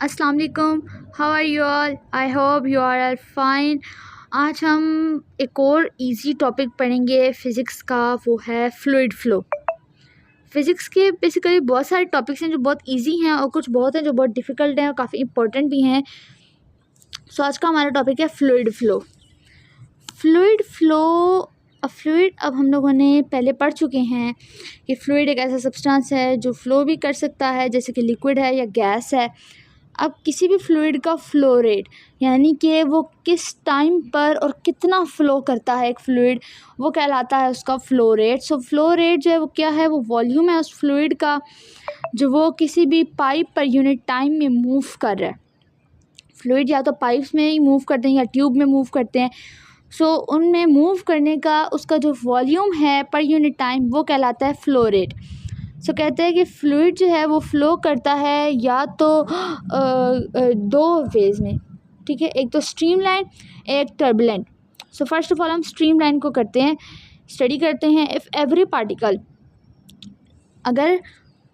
अस्सलाम वालेकुम, how are you all? I hope you are all fine. आज हम एक और इजी टॉपिक पढ़ेंगे फ़िज़िक्स का, वो है फ्लूइड फ़्लो। फ़िज़िक्स के बेसिकली बहुत सारे टॉपिक्स हैं जो बहुत इजी हैं और कुछ बहुत हैं जो बहुत डिफ़िकल्ट हैं और काफ़ी इंपॉर्टेंट भी हैं। सो आज का हमारा टॉपिक है fluid flow. Fluid flow, fluid अब हम लोगों ने पहले पढ़ चुके हैं कि फ्लूइड एक ऐसा सब्सटेंस है जो फ़्लो भी कर सकता है, जैसे कि लिक्विड है या गैस है। अब किसी भी फ्लूइड का फ़्लो रेट, यानी कि वो किस टाइम पर और कितना फ़्लो करता है एक फ्लूइड, वो कहलाता है उसका फ़्लो रेट। सो फ़्लो रेट जो है वो क्या है, वो वॉल्यूम है उस फ्लूइड का जो वो किसी भी पाइप पर यूनिट टाइम में मूव कर रहा है। फ्लूइड या तो पाइप्स में ही मूव करते हैं या ट्यूब में मूव करते हैं। सो उनमें मूव करने का उसका जो वॉल्यूम है पर यूनिट टाइम, वो कहलाता है फ़्लो रेट। सो कहते हैं कि फ्लूइड जो है वो फ़्लो करता है या तो दो वेज में, ठीक है, एक तो स्ट्रीमलाइन, एक turbulent. So first of all हम स्ट्रीमलाइन को करते हैं, स्टडी करते हैं। इफ़ एवरी पार्टिकल, अगर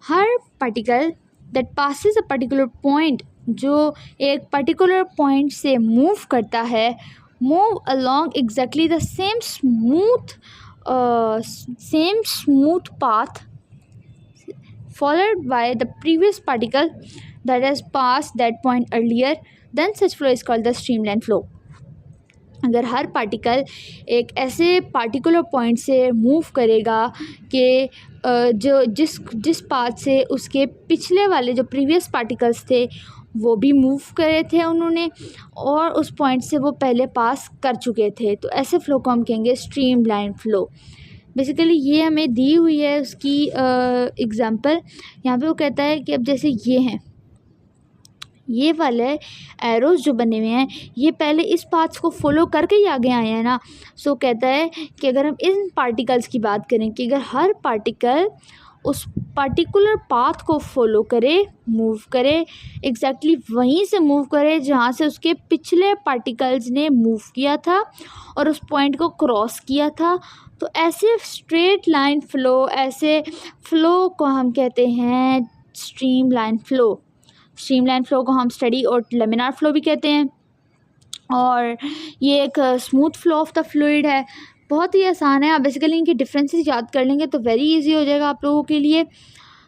हर particle that passes a particular point, जो एक पर्टिकुलर पॉइंट से मूव करता है, move along exactly the same smooth path followed by the previous particle that has passed that point earlier, then such flow is called the streamline flow. अगर हर particle एक ऐसे particular point से move करेगा कि जो जिस पाथ से उसके पिछले वाले जो प्रीवियस पार्टिकल्स थे वो भी मूव करे थे उन्होंने, और उस पॉइंट से वो पहले पास कर चुके थे, तो ऐसे फ़्लो को हम कहेंगे स्ट्रीमलाइन फ़्लो। बेसिकली ये हमें दी हुई है उसकी एग्ज़ाम्पल। यहाँ पे वो कहता है कि अब जैसे ये हैं, ये वाले एरोज़ जो बने हुए हैं, ये पहले इस पाथ्स को फॉलो करके ही आगे आए हैं ना। सो कहता है कि अगर हम इन पार्टिकल्स की बात करें कि अगर हर पार्टिकल उस पर्टिकुलर पाथ को फॉलो करे, मूव करे, एग्जैक्टली वहीं से मूव करे जहाँ से उसके पिछले पार्टिकल्स ने मूव किया था और उस पॉइंट को क्रॉस किया था, तो ऐसे स्ट्रेट लाइन फ़्लो, ऐसे फ़्लो को हम कहते हैं स्ट्रीमलाइन फ़्लो। स्ट्रीमलाइन फ़्लो को हम स्टडी और लेमिनार फ़्लो भी कहते हैं, और ये एक smooth flow of the fluid है। बहुत ही आसान है, आप बेसिकली इनके डिफरेंसेस याद कर लेंगे तो वेरी इजी हो जाएगा आप लोगों के लिए।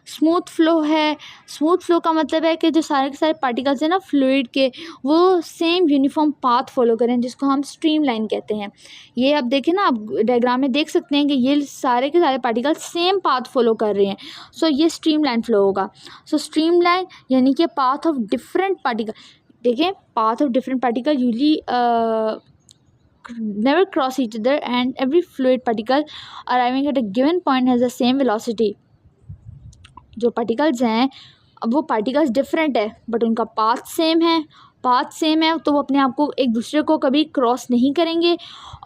स्मूथ फ़्लो है, स्मूथ फ़्लो का मतलब है कि जो सारे के सारे पार्टिकल्स हैं ना फ्लूइड के, वो सेम यूनिफॉर्म पाथ फॉलो करें, जिसको हम स्ट्रीमलाइन कहते हैं। ये आप देखें ना, आप डायग्राम में देख सकते हैं कि ये सारे के सारे पार्टिकल सेम पाथ फॉलो कर रहे हैं। सो ये स्ट्रीमलाइन फ़्लो होगा। सो स्ट्रीमलाइन यानी कि पाथ ऑफ डिफरेंट पार्टिकल, देखें, path of different particle usually never cross each other and every fluid particle arriving at a given point has the same velocity. जो particles हैं, अब वो पार्टिकल्स डिफरेंट है but उनका path same है। Path same है तो वो अपने आप को एक दूसरे को कभी क्रॉस नहीं करेंगे,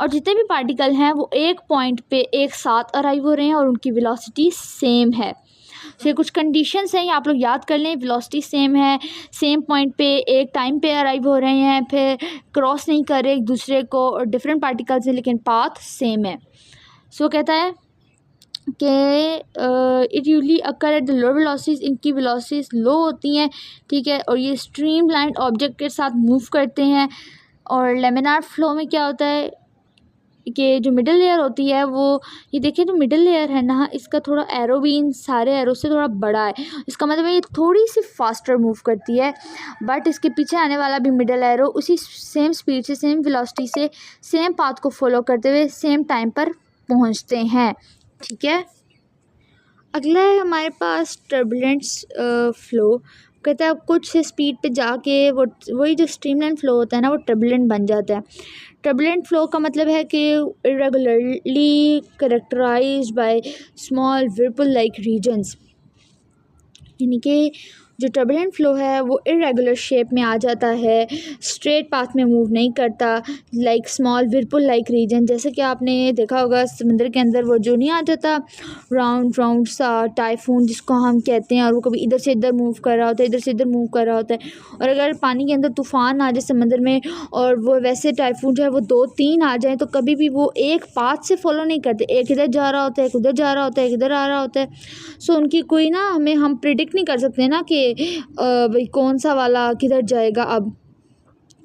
और जितने भी पार्टिकल हैं वो एक पॉइंट पे एक साथ अराइव हो रहे हैं और उनकी वेलोसिटी सेम है। तो ये कुछ कंडीशंस हैं, ये आप लोग याद कर लें। वेलोसिटी सेम है, सेम पॉइंट पे एक टाइम पे अराइव हो रहे हैं, फिर क्रॉस नहीं कर रहे एक दूसरे को, और डिफरेंट पार्टिकल्स हैं लेकिन पाथ सेम है। सो कहता है कि it usually occur at the low velocities, इनकी वेलोसिटीज़ लो होती हैं, ठीक है, और ये स्ट्रीमलाइन ऑब्जेक्ट के साथ मूव करते हैं। और लेमिनार फ़्लो में क्या होता है कि जो मिडिल लेयर होती है वो, ये देखिए जो मिडिल लेयर है ना, इसका थोड़ा एरो भी इन सारे एरो से थोड़ा बड़ा है। इसका मतलब है ये थोड़ी सी फास्टर मूव करती है, बट इसके पीछे आने वाला भी मिडिल एरो उसी सेम स्पीड से, सेम वेलोसिटी से, सेम पाथ को फॉलो करते हुए सेम टाइम पर पहुंचते हैं, ठीक है। अगला है हमारे पास टर्बुलेंट्स फ़्लो। कहता है अब कुछ स्पीड पे जाके वो वही जो स्ट्रीमलाइन फ़्लो होता है ना, वो टर्बुलेंट बन जाता है। टर्बुलेंट फ़्लो का मतलब है कि irregularly characterized by small whirlpool like regions, यानी कि जो टर्बुलेंट फ़्लो है वो इरेगुलर शेप में आ जाता है, स्ट्रेट पाथ में मूव नहीं करता, like small whirlpool like reason. जैसे कि आपने देखा होगा समंदर के अंदर वो जो नहीं आ जाता राउंड राउंड सा टाइफून जिसको हम कहते हैं, और वो कभी इधर से इधर मूव कर रहा होता है, इधर से इधर मूव कर रहा होता है। और अगर पानी के अंदर तूफ़ान आ जाए समंदर में, और वो वैसे टाइफून जो है वो 2-3 आ जाए, तो कभी भी वो एक पाथ से फॉलो नहीं करते, एक इधर जा रहा होता है, एक उधर जा रहा होता है, एक इधर आ रहा होता है। सो उनकी कोई ना हम प्रिडिक्ट नहीं कर सकते ना कि भाई कौन सा वाला किधर जाएगा अब,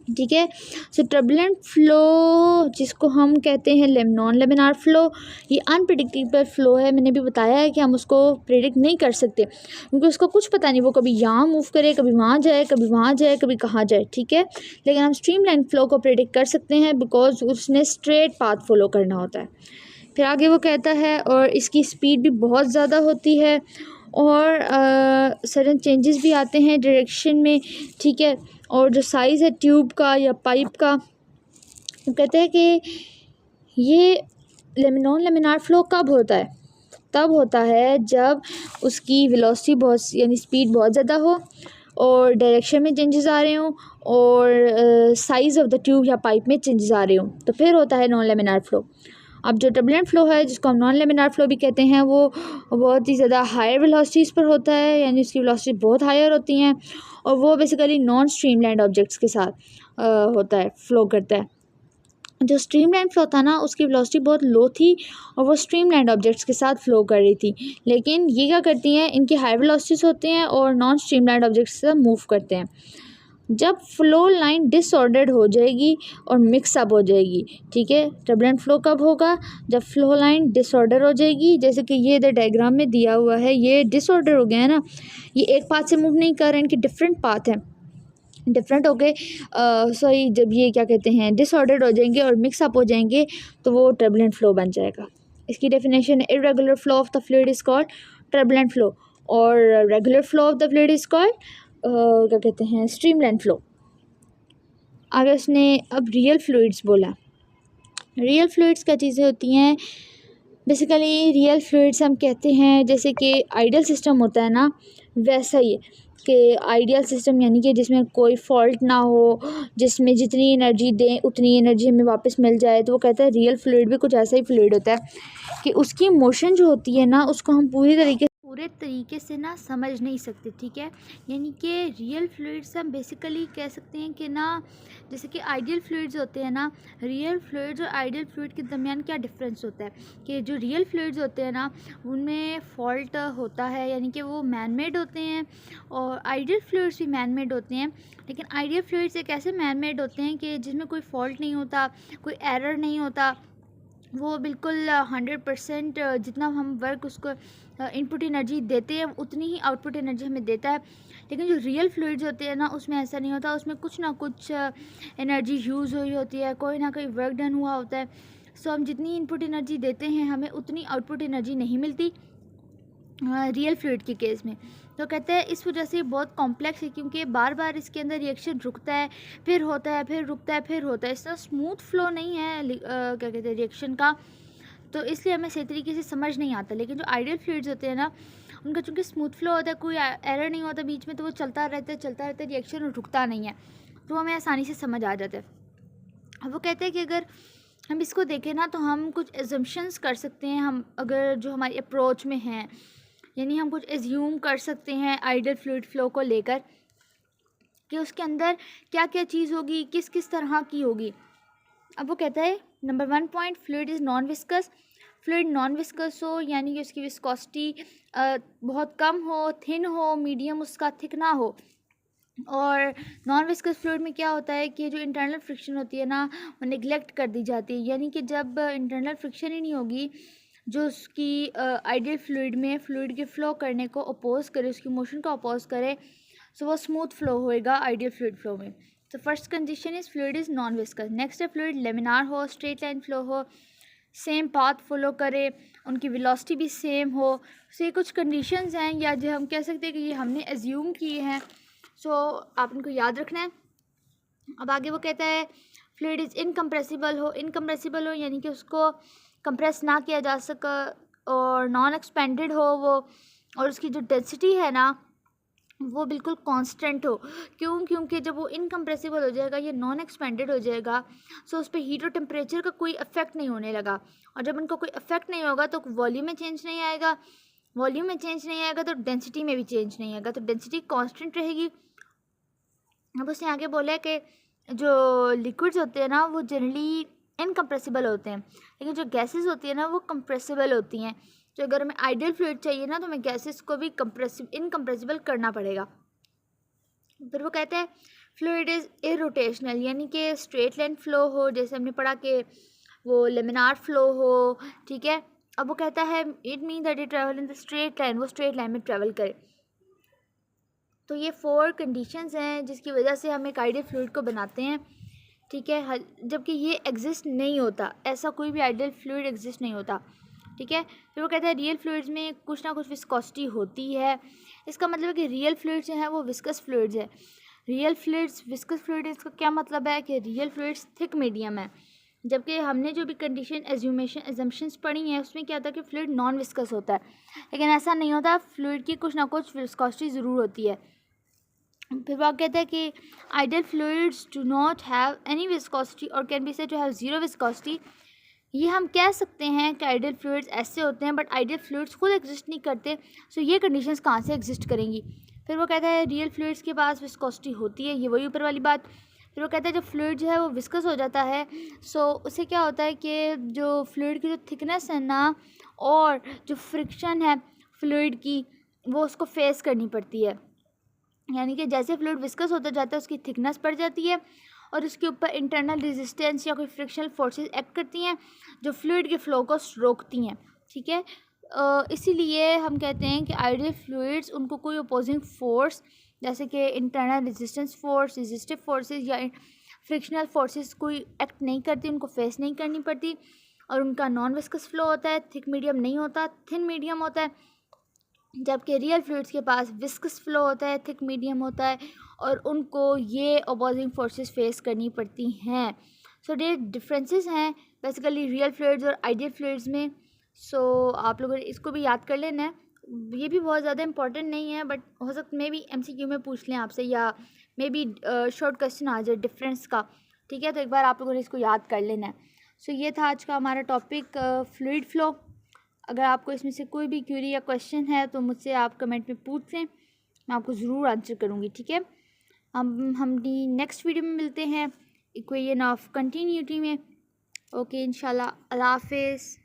ठीक है। सो टर्बुलेंट फ्लो जिसको हम कहते हैं नॉन लेमिनार फ्लो, ये अनप्रिडिक्टेबल फ्लो है। मैंने भी बताया है कि हम उसको प्रिडिक्ट नहीं कर सकते क्योंकि उसको कुछ पता नहीं, वो कभी यहाँ मूव करे, कभी वहाँ जाए, कभी वहाँ जाए, कभी कहाँ जाए, ठीक है। लेकिन हम स्ट्रीमलाइन फ्लो को प्रिडिक्ट कर सकते हैं बिकॉज उसने स्ट्रेट पाथ फॉलो करना होता है। फिर आगे वो कहता है और इसकी स्पीड भी बहुत ज़्यादा होती है और सडन चेंजेस भी आते हैं डायरेक्शन में, ठीक है। और जो साइज़ है ट्यूब का या पाइप का, वो कहते हैं कि ये नॉन लेमिनार फ्लो कब होता है, तब होता है जब उसकी वेलोसिटी बहुत यानी स्पीड बहुत ज़्यादा हो और डायरेक्शन में चेंजेस आ रहे हों और साइज़ ऑफ द ट्यूब या पाइप में चेंजेस आ रहे हों, तो फिर होता है नॉन लेमिनार फ्लो। अब जो टर्बुलेंट फ्लो है जिसको हम नॉन लेमिनार फ्लो भी कहते हैं, वो बहुत ही ज़्यादा हायर वेलोसिटीज़ पर होता है, यानी उसकी वेलोसिटी बहुत हायर होती हैं और वो बेसिकली नॉन स्ट्रीमलाइंड ऑब्जेक्ट्स के साथ होता है, फ्लो करता है। जो स्ट्रीमलाइंड फ्लो था ना उसकी वेलोसिटी बहुत लो थी और वो स्ट्रीमलाइंड ऑब्जेक्ट्स के साथ फ्लो कर रही थी, लेकिन ये क्या करती हैं, इनकी हाई वेलोसिटीज़ होते हैं और नॉन स्ट्रीमलाइंड ऑब्जेक्ट्स से मूव करते हैं। जब फ्लो लाइन डिसऑर्डर्ड हो जाएगी और मिक्सअप हो जाएगी, ठीक है। टर्बुलेंट फ्लो कब होगा, जब फ्लो लाइन डिसऑर्डर हो जाएगी, जैसे कि ये इधर डायग्राम में दिया हुआ है, ये डिसऑर्डर हो गया है ना, ये एक पाथ से मूव नहीं कर रहे हैं, इनके डिफरेंट पाथ हैं, डिफरेंट हो गए। सॉरी, जब ये क्या कहते हैं डिसऑर्डर्ड हो जाएंगे और मिक्सअप हो जाएंगे तो वो टर्बुलेंट फ्लो बन जाएगा। इसकी definition, irregular flow of the fluid is called turbulent flow और regular flow of the fluid is called क्या कहते हैं स्ट्रीमलाइन फ्लो। आगे उसने अब रियल फ्लूइड्स बोला। रियल फ्लूइड्स क्या चीज़ें होती हैं, बेसिकली रियल फ्लूइड्स हम कहते हैं जैसे कि आइडियल सिस्टम होता है ना, वैसा ही कि आइडियल सिस्टम यानी कि जिसमें कोई फॉल्ट ना हो, जिसमें जितनी एनर्जी दें उतनी एनर्जी हमें वापस मिल जाए, तो वो कहता है रियल फ्लूइड भी कुछ ऐसा ही फ्लूइड होता है कि उसकी मोशन जो होती है ना उसको हम पूरे तरीके से ना समझ नहीं सकते, ठीक है। यानी कि रियल फ्लूइड्स हम बेसिकली कह सकते हैं कि ना, जैसे कि आइडियल फ्लूइड्स होते हैं ना, रियल फ्लूइड्स और आइडियल फ्लूइड के दरमियान क्या डिफरेंस होता है कि जो रियल फ्लूइड्स होते हैं ना उनमें फॉल्ट होता है, यानी कि वो मैन मेड होते हैं, और आइडियल फ्लूइड्स भी मैन मेड होते हैं। लेकिन आइडियल फ्लूइड्स एक ऐसे मैन मेड होते हैं कि जिसमें कोई फॉल्ट नहीं होता, कोई एरर नहीं होता, वो बिल्कुल 100% जितना हम वर्क उसको इनपुट एनर्जी देते हैं उतनी ही आउटपुट एनर्जी हमें देता है। लेकिन जो रियल फ्लूइड्स होते हैं ना उसमें ऐसा नहीं होता, उसमें कुछ ना कुछ एनर्जी यूज़ हुई होती है, कोई ना कोई वर्क डन हुआ होता है। सो हम जितनी इनपुट एनर्जी देते हैं हमें उतनी आउटपुट एनर्जी नहीं मिलती रियल फ्लूइड के केस में। तो कहते हैं इस वजह से बहुत कॉम्प्लेक्स है क्योंकि बार बार इसके अंदर रिएक्शन रुकता है, फिर होता है, फिर रुकता है, फिर होता है। इस तरह स्मूथ फ्लो नहीं है क्या कहते हैं रिएक्शन का, तो इसलिए हमें सही तरीके से समझ नहीं आता। लेकिन जो आइडियल फ्लूइड्स होते हैं ना उनका चूँकि स्मूथ फ्लो होता है, कोई एरर नहीं होता बीच में, तो वो चलता रहता है रिएक्शन रुकता नहीं है, तो हमें आसानी से समझ आ जाता है। अब वो कहते हैं कि अगर हम इसको देखें ना तो हम कुछ एजम्पशंस कर सकते हैं, हम अगर जो हमारी अप्रोच में हैं, यानी हम कुछ एज्यूम कर सकते हैं आइडियल फ्लूइड फ्लो को लेकर कि उसके अंदर क्या क्या चीज़ होगी, किस किस तरह की होगी। अब वो कहता है number 1 point, fluid is non viscous. Fluid non viscous हो यानी कि उसकी विस्कोसिटी बहुत कम हो, थिन हो, मीडियम उसका थिक ना हो। और नॉन विस्कस फ्लूइड में क्या होता है कि जो इंटरनल फ्रिक्शन होती है ना वो निगलेक्ट कर दी जाती है, यानी कि जब इंटरनल फ्रिक्शन ही नहीं होगी जो उसकी आइडियल फ्लूइड में फ्लूइड के फ्लो करने को अपोज करे, उसकी मोशन को अपोज करे, सो वो स्मूथ फ्लो होएगा आइडियल फ्लूइड फ्लो में। तो first condition is fluid is non viscous. Next है फ्लूइड लेमिनार हो, स्ट्रेट लाइन फ्लो हो, सेम पाथ फॉलो करे, उनकी वेलोसिटी भी सेम हो। सो ये कुछ कंडीशंस हैं या जो हम कह सकते हैं कि ये हमने एज्यूम किए हैं, सो आप इनको याद रखना है। अब आगे वो कहता है फ्लूइड इज़ इनकम्प्रेसिबल हो। इनकम्प्रेसिबल हो यानी कि उसको कंप्रेस ना किया जा सका, और नॉन एक्सपेंडेड हो वो, और उसकी जो डेंसिटी है ना वो बिल्कुल कांस्टेंट हो। क्यों? क्योंकि जब वो इनकम्प्रेसिबल हो जाएगा, ये नॉन एक्सपेंडेड हो जाएगा, सो उस पर हीट और टेम्परेचर का कोई इफेक्ट नहीं होने लगा, और जब उनका कोई इफेक्ट नहीं होगा तो वॉल्यूम में चेंज नहीं आएगा, वॉल्यूम में चेंज नहीं आएगा तो डेंसिटी में भी चेंज नहीं आएगा, तो डेंसिटी कांस्टेंट रहेगी। अब उसने आगे बोला है कि जो लिक्विड्स होते हैं ना वो जनरली इनकम्प्रेसिबल होते हैं, लेकिन जो गैसेस होती है ना वो कंप्रेसिबल होती हैं। तो अगर हमें आइडियल फ्लूइड चाहिए ना तो हमें गैसेस को भी इनकम्प्रेसिबल करना पड़ेगा। फिर वो कहता है फ्लूइड इज़ इरोटेशनल, यानी कि स्ट्रेट लाइन फ्लो हो, जैसे हमने पढ़ा कि वो लेमिनार फ्लो हो, ठीक है। अब वो कहता है it mean that it travel in the straight line, वो स्ट्रेट लाइन में ट्रैवल करे। तो ये 4 कंडीशंस हैं जिसकी वजह से हम एक आइडियल फ्लूइड को बनाते हैं, ठीक है, जबकि ये एग्जिस्ट नहीं होता, ऐसा कोई भी आइडियल फ्लूइड एग्जिस्ट नहीं होता, ठीक है। फिर वो कहता है रियल फ्लूइड्स में कुछ ना कुछ विस्कोसिटी होती है। इसका मतलब है कि रियल फ्लूइड्स जो हैं वो विस्कस फ्लूइड्स है। रियल फ्लूइड्स विस्कस फ्लूइड, इसका क्या मतलब है कि रियल फ्लूइड्स थिक मीडियम है, जबकि हमने जो भी कंडीशन एजम्पशंस पढ़ी हैं उसमें क्या था कि फ्लूइड नॉन विस्कस होता है, लेकिन ऐसा नहीं होता, फ्लूइड की कुछ ना कुछ विस्कोसिटी ज़रूर होती है। फिर वो कहता है कि ideal fluids do not have any viscosity और can be said to have zero viscosity. ये हम कह सकते हैं कि आइडियल फ्लूइड्स ऐसे होते हैं, बट आइडियल फ्लूइड्स खुद एग्जिस्ट नहीं करते, सो ये कंडीशंस कहाँ से एग्जिस्ट करेंगी। फिर वो कहता है रियल फ्लूइड्स के पास विस्कोसिटी होती है, ये वही ऊपर वाली बात। फिर वो कहता है जब फ्लूइड जो है वो विस्कस हो जाता है, सो उससे क्या होता है कि जो फ्लूइड की जो थिकनेस है ना, और जो फ्रिक्शन है फ्लूइड की, वो उसको फेस करनी पड़ती है। यानी कि जैसे फ्लूइड विस्कस होता जाता है उसकी थिकनेस बढ़ जाती है और उसके ऊपर इंटरनल रेजिस्टेंस या कोई फ्रिक्शनल फोर्सेस एक्ट करती हैं जो फ्लूइड के फ्लो को रोकती हैं, ठीक है। इसीलिए हम कहते हैं कि आइडियल फ्लूइड्स, उनको कोई अपोजिंग फोर्स जैसे कि internal resistance force, resistive forces या फ्रिक्शनल फोर्सेस कोई एक्ट नहीं करती, उनको फेस नहीं करनी पड़ती, और उनका नॉन विस्कस फ्लो होता है, थिक मीडियम नहीं होता, थिन मीडियम होता है। जबकि रियल फ्लूइड्स के पास विस्कस फ्लो होता है, थिक मीडियम होता है, और उनको ये अपोजिंग फोर्सेस फेस करनी पड़ती हैं। सो ये डिफरेंसेस हैं बेसिकली रियल फ्लूइड्स और आइडियल फ्लूइड्स में। सो आप लोगों ने इसको भी याद कर लेना है, ये भी बहुत ज़्यादा इंपॉर्टेंट नहीं है, बट हो सकता मे बी MCQ में पूछ लें आपसे, या मे बी शॉर्ट क्वेश्चन आ जाए डिफरेंस का, ठीक है। तो एक बार आप लोगों ने इसको याद कर लेना है। सो ये था आज का हमारा टॉपिक फ्लूइड फ्लो। अगर आपको इसमें से कोई भी क्वेरी या क्वेश्चन है तो मुझसे आप कमेंट में पूछ लें, मैं आपको ज़रूर आंसर करूँगी, ठीक है। हम नेक्स्ट वीडियो में मिलते हैं इक्वेशन ऑफ कंटिन्यूटी में। ओके, इंशाल्लाह, अल्लाह हाफिज़।